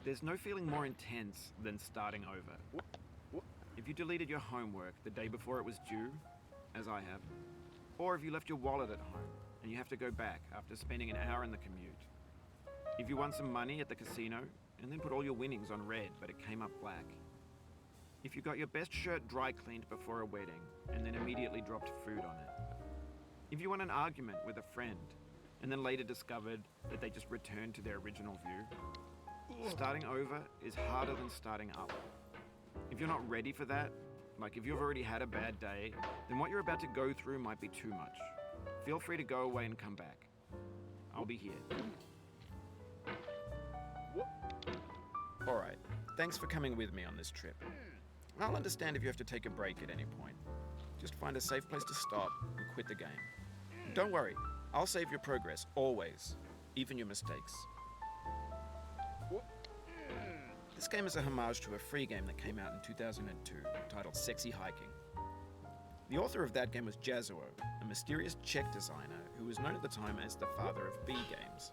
There's no feeling more intense than starting over. If you deleted your homework the day before it was due, as I have, or if you left your wallet at home and you have to go back after spending an hour in the commute. If you won some money at the casino and then put all your winnings on red but it came up black. If you got your best shirt dry cleaned before a wedding and then immediately dropped food on it. If you won an argument with a friend and then later discovered that they just returned to their original view. Starting over is harder than starting up. If you're not ready for that, like if you've already had a bad day, then what you're about to go through might be too much. Feel free to go away and come back. I'll be here. Alright, thanks for coming with me on this trip. I'll understand if you have to take a break at any point. Just find a safe place to stop and quit the game. Don't worry, I'll save your progress, always, even your mistakes. This game is a homage to a free game that came out in 2002, titled Sexy Hiking. The author of that game was Jazuo, a mysterious Czech designer who was known at the time as the father of B games.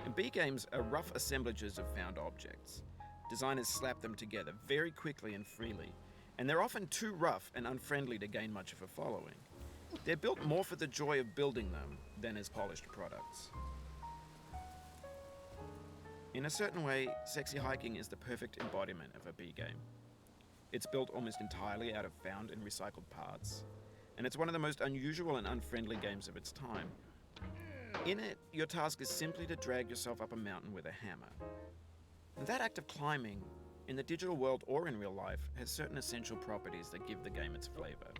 And B games are rough assemblages of found objects. Designers slap them together very quickly and freely, and they're often too rough and unfriendly to gain much of a following. They're built more for the joy of building them than as polished products. In a certain way, Sexy Hiking is the perfect embodiment of a B game. It's built almost entirely out of found and recycled parts, and it's one of the most unusual and unfriendly games of its time. In it, your task is simply to drag yourself up a mountain with a hammer. And that act of climbing, in the digital world or in real life, has certain essential properties that give the game its flavor.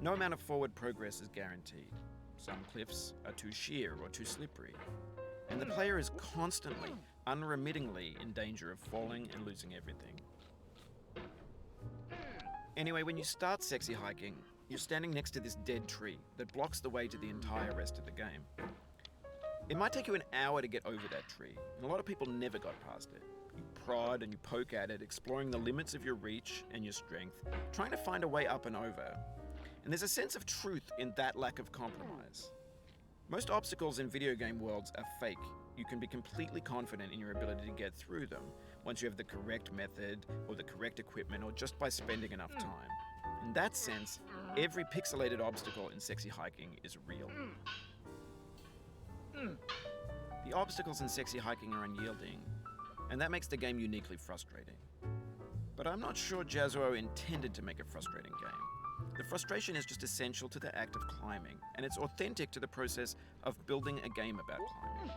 No amount of forward progress is guaranteed. Some cliffs are too sheer or too slippery. And the player is constantly, unremittingly in danger of falling and losing everything. Anyway, when you start Sexy Hiking, you're standing next to this dead tree that blocks the way to the entire rest of the game. It might take you an hour to get over that tree, and a lot of people never got past it. You prod and you poke at it, exploring the limits of your reach and your strength, trying to find a way up and over. And there's a sense of truth in that lack of compromise. Most obstacles in video game worlds are fake. You can be completely confident in your ability to get through them once you have the correct method or the correct equipment or just by spending enough time. In that sense, every pixelated obstacle in Sexy Hiking is real. The obstacles in Sexy Hiking are unyielding, and that makes the game uniquely frustrating. But I'm not sure Jazuo intended to make a frustrating game. The frustration is just essential to the act of climbing, and it's authentic to the process of building a game about climbing.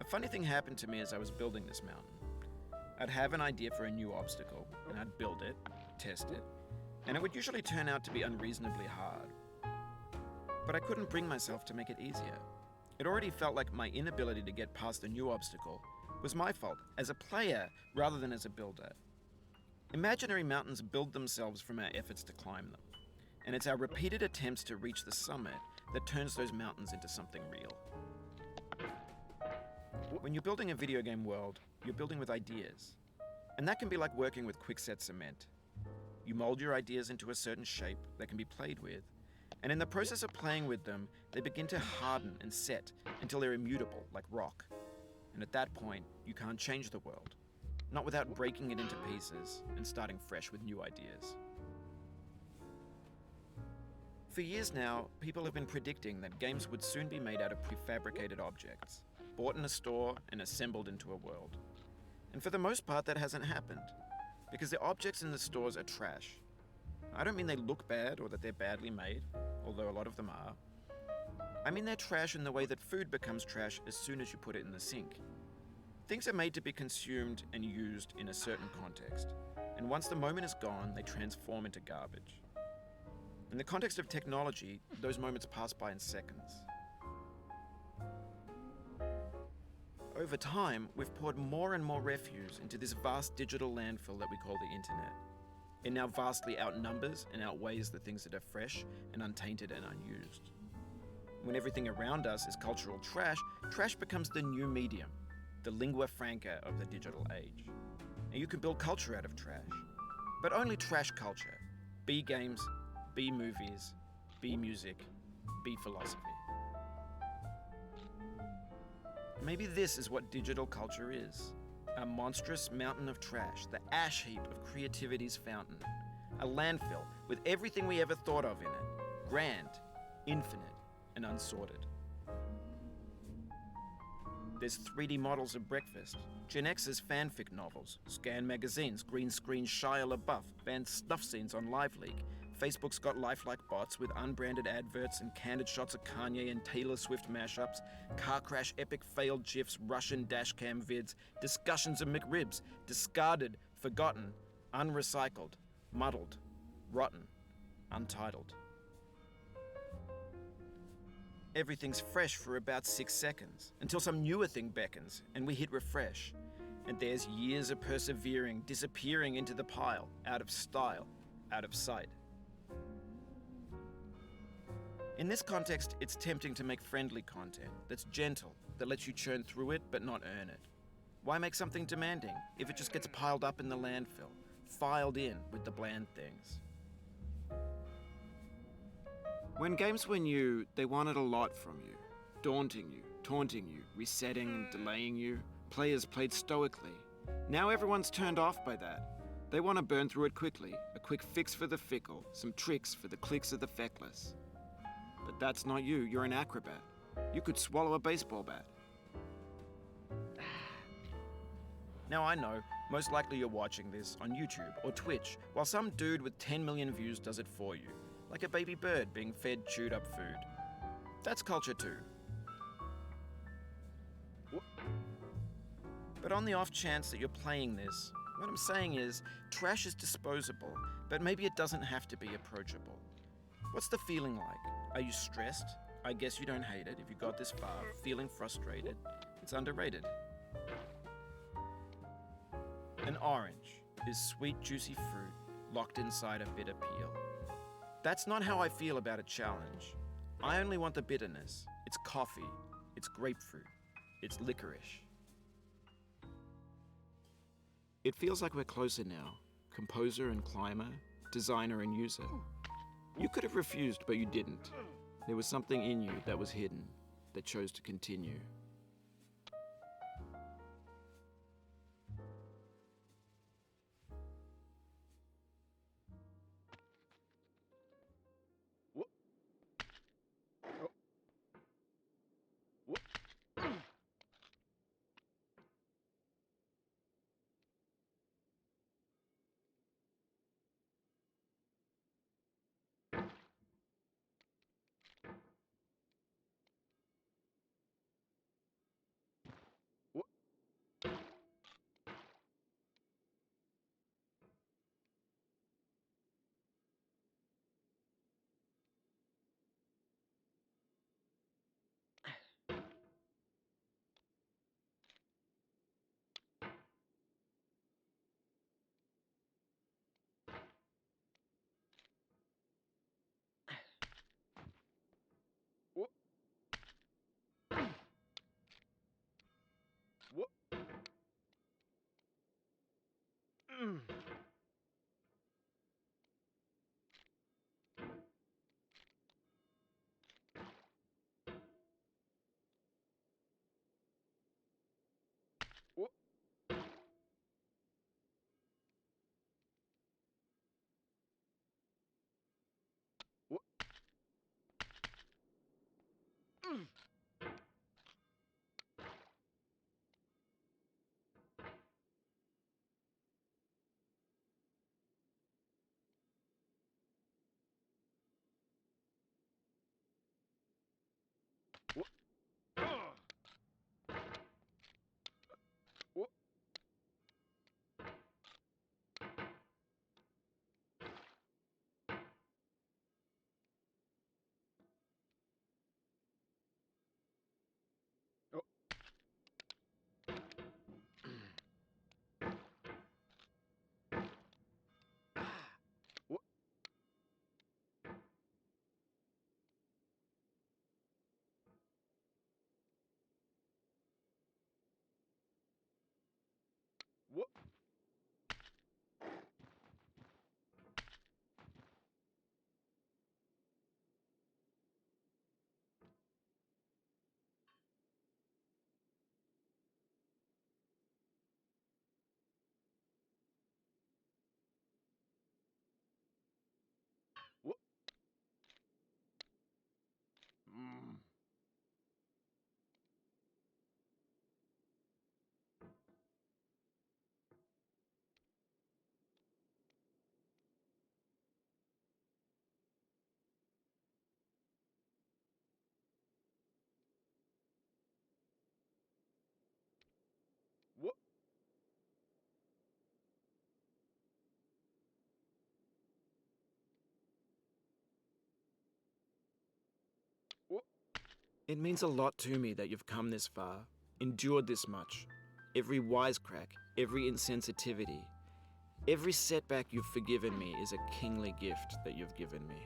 A funny thing happened to me as I was building this mountain. I'd have an idea for a new obstacle, and I'd build it, test it, and it would usually turn out to be unreasonably hard. But I couldn't bring myself to make it easier. It already felt like my inability to get past the new obstacle was my fault as a player rather than as a builder. Imaginary mountains build themselves from our efforts to climb them, and it's our repeated attempts to reach the summit that turns those mountains into something real. When you're building a video game world, you're building with ideas, and that can be like working with quickset cement. You mold your ideas into a certain shape that can be played with, and in the process of playing with them, they begin to harden and set until they're immutable, like rock. And at that point, you can't change the world. Not without breaking it into pieces and starting fresh with new ideas. For years now, people have been predicting that games would soon be made out of prefabricated objects, bought in a store and assembled into a world. And for the most part, that hasn't happened, because the objects in the stores are trash. I don't mean they look bad or that they're badly made, although a lot of them are. I mean they're trash in the way that food becomes trash as soon as you put it in the sink. Things are made to be consumed and used in a certain context, and once the moment is gone, they transform into garbage. In the context of technology, those moments pass by in seconds. Over time, we've poured more and more refuse into this vast digital landfill that we call the internet. It now vastly outnumbers and outweighs the things that are fresh and untainted and unused. When everything around us is cultural trash, trash becomes the new medium, the lingua franca of the digital age. And you can build culture out of trash, but only trash culture. B games, B movies, B music, B philosophy. Maybe this is what digital culture is. A monstrous mountain of trash, the ash heap of creativity's fountain. A landfill with everything we ever thought of in it. Grand, infinite, and unsorted. There's 3D models of breakfast, Gen X's fanfic novels, scan magazines, green screen Shia LaBeouf, banned snuff scenes on LiveLeak. Facebook's got lifelike bots with unbranded adverts and candid shots of Kanye and Taylor Swift mashups, car crash epic failed GIFs, Russian dashcam vids, discussions of McRibs, discarded, forgotten, unrecycled, muddled, rotten, untitled. Everything's fresh for about 6 seconds, until some newer thing beckons, and we hit refresh. And there's years of persevering, disappearing into the pile, out of style, out of sight. In this context, it's tempting to make friendly content that's gentle, that lets you churn through it but not earn it. Why make something demanding if it just gets piled up in the landfill, filed in with the bland things? When games were new, they wanted a lot from you. Daunting you, taunting you, resetting and delaying you. Players played stoically. Now everyone's turned off by that. They want to burn through it quickly, a quick fix for the fickle, some tricks for the clicks of the feckless. But that's not you, you're an acrobat. You could swallow a baseball bat. Now I know, most likely you're watching this on YouTube or Twitch, while some dude with 10 million views does it for you, like a baby bird being fed chewed up food. That's culture too. But on the off chance that you're playing this, what I'm saying is, trash is disposable, but maybe it doesn't have to be approachable. What's the feeling like? Are you stressed? I guess you don't hate it if you got this far. Feeling frustrated? It's underrated. An orange is sweet, juicy fruit locked inside a bitter peel. That's not how I feel about a challenge. I only want the bitterness. It's coffee. It's grapefruit. It's licorice. It feels like we're closer now. Composer and climber, designer and user. You could have refused, but you didn't. There was something in you that was hidden, that chose to continue. It means a lot to me that you've come this far, endured this much. Every wisecrack, every insensitivity, every setback you've forgiven me is a kingly gift that you've given me.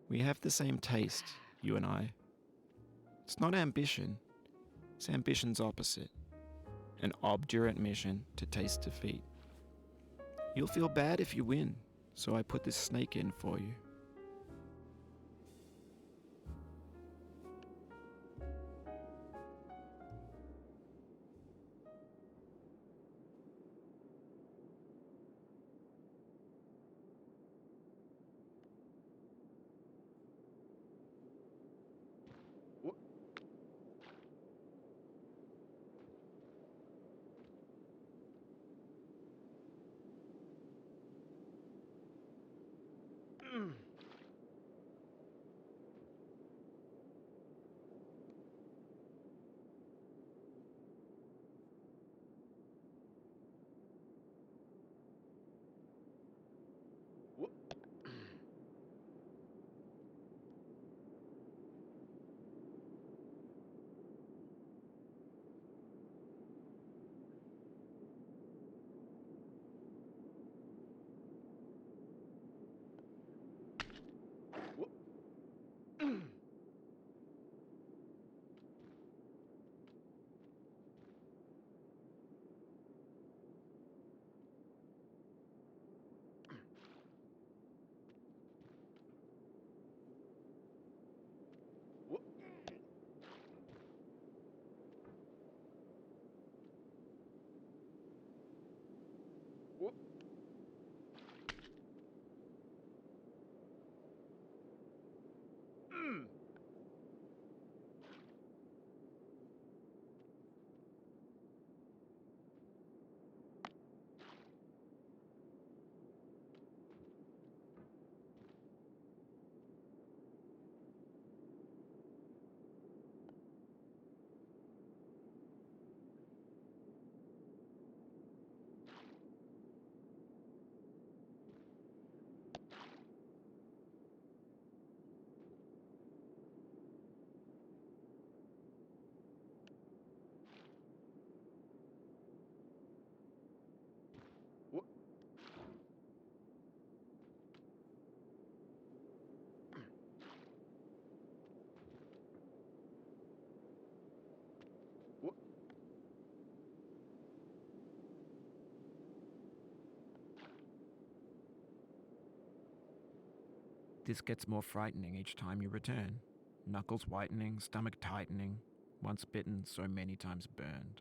We have the same taste, you and I. It's not ambition, it's ambition's opposite. An obdurate mission to taste defeat. You'll feel bad if you win, so I put this snake in for you. This gets more frightening each time you return. Knuckles whitening, stomach tightening, once bitten, so many times burned.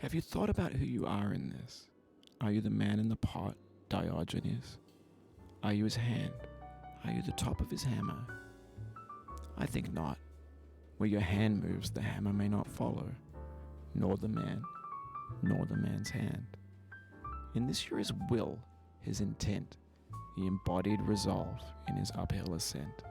Have you thought about who you are in this? Are you the man in the pot, Diogenes? Are you his hand? Are you the top of his hammer? I think not. Where your hand moves, the hammer may not follow, nor the man, nor the man's hand. In this you're his will, his intent, the embodied resolve in his uphill ascent.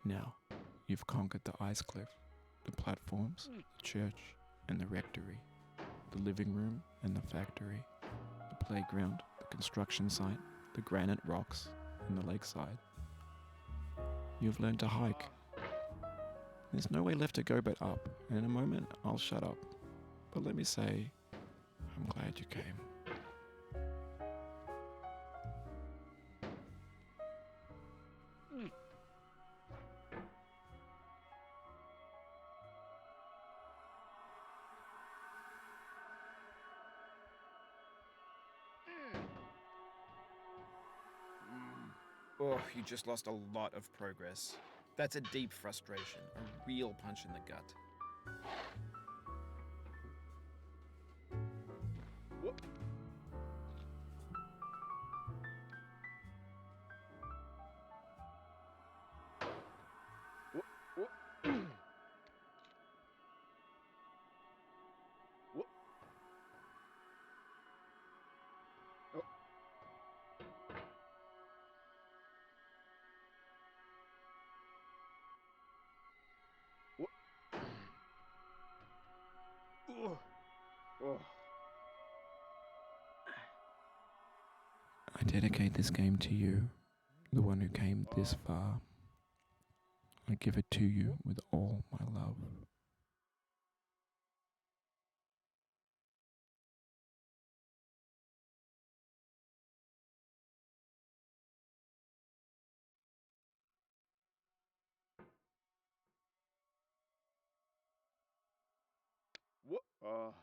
Now, you've conquered the ice cliff, the platforms, the church, and the rectory, the living room and the factory, the playground, the construction site, the granite rocks, and the lakeside. You've learned to hike. There's no way left to go but up, and in a moment I'll shut up. But let me say, I'm glad you came. Oh, you just lost a lot of progress. That's a deep frustration, a real punch in the gut. Whoop. Whoop, whoop. Whoop. Oh. Whoop. Oh. Oh. I dedicate this game to you, the one who came this far. I give it to you with all my love. Whoop. Oh.